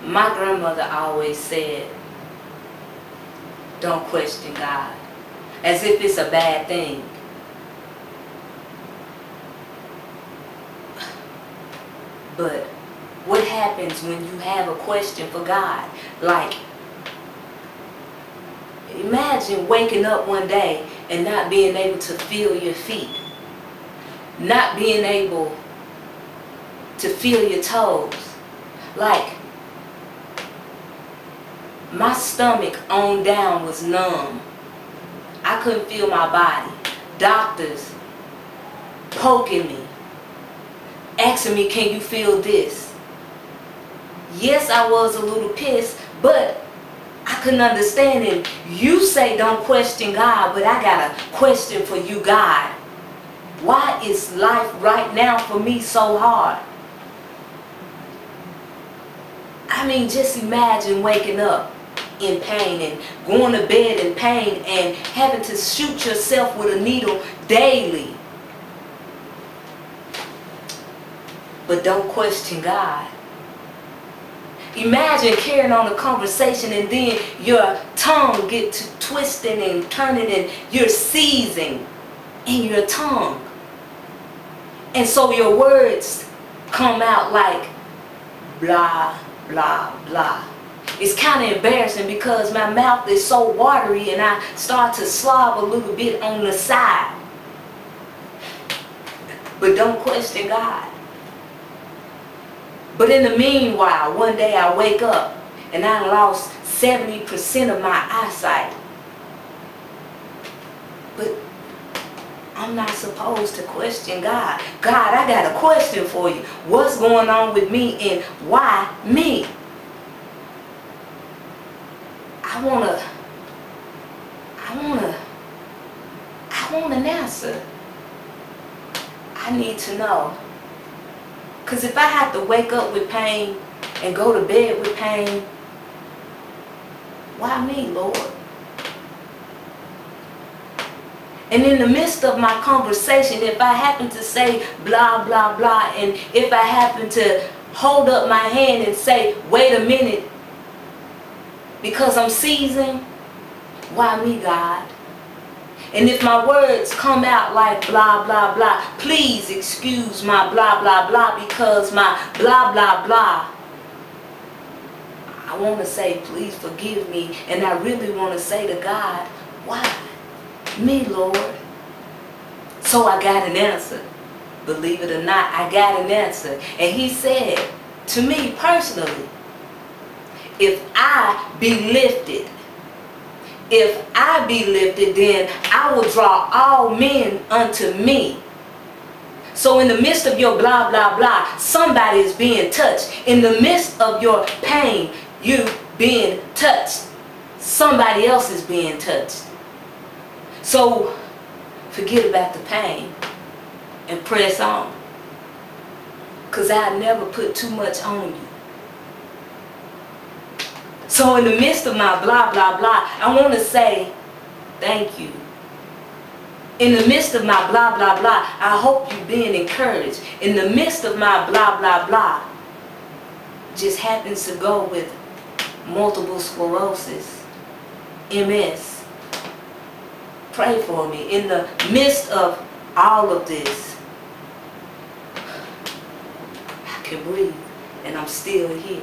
My grandmother always said, don't question God, as if it's a bad thing. But what happens when you have a question for God? Like, imagine waking up one day and not being able to feel your feet, not being able to feel your toes. Like, my stomach on down was numb. I couldn't feel my body. Doctors poking me, asking me, can you feel this? Yes, I was a little pissed, but I couldn't understand it. You say don't question God, but I got a question for you, God. Why is life right now for me so hard? I mean, just imagine waking up in pain and going to bed in pain and having to shoot yourself with a needle daily. But don't question God. Imagine carrying on a conversation and then your tongue get to twisting and turning and you're seizing in your tongue. And so your words come out like blah, blah, blah. It's kind of embarrassing because my mouth is so watery and I start to slob a little bit on the side. But don't question God. But in the meanwhile, one day I wake up and I lost 70% of my eyesight. But I'm not supposed to question God. God, I got a question for you. What's going on with me and why me? I want an answer. I need to know. Because if I have to wake up with pain and go to bed with pain, why me, Lord? And in the midst of my conversation, if I happen to say blah, blah, blah, and if I happen to hold up my hand and say, wait a minute, because I'm seizing, why me, God? And if my words come out like blah, blah, blah, please excuse my blah, blah, blah, because my blah, blah, blah, I want to say, please forgive me. And I really want to say to God, why? Me, Lord. So I got an answer. Believe it or not, I got an answer. And he said to me personally, if I be lifted, then I will draw all men unto me. So in the midst of your blah, blah, blah, somebody is being touched. In the midst of your pain, you being touched. Somebody else is being touched. So forget about the pain and press on. Because I never put too much on you. So in the midst of my blah, blah, blah, I want to say thank you. In the midst of my blah, blah, blah, I hope you're being encouraged. In the midst of my blah, blah, blah, just happens to go with multiple sclerosis, MS. Pray for me. In the midst of all of this, I can breathe and I'm still here.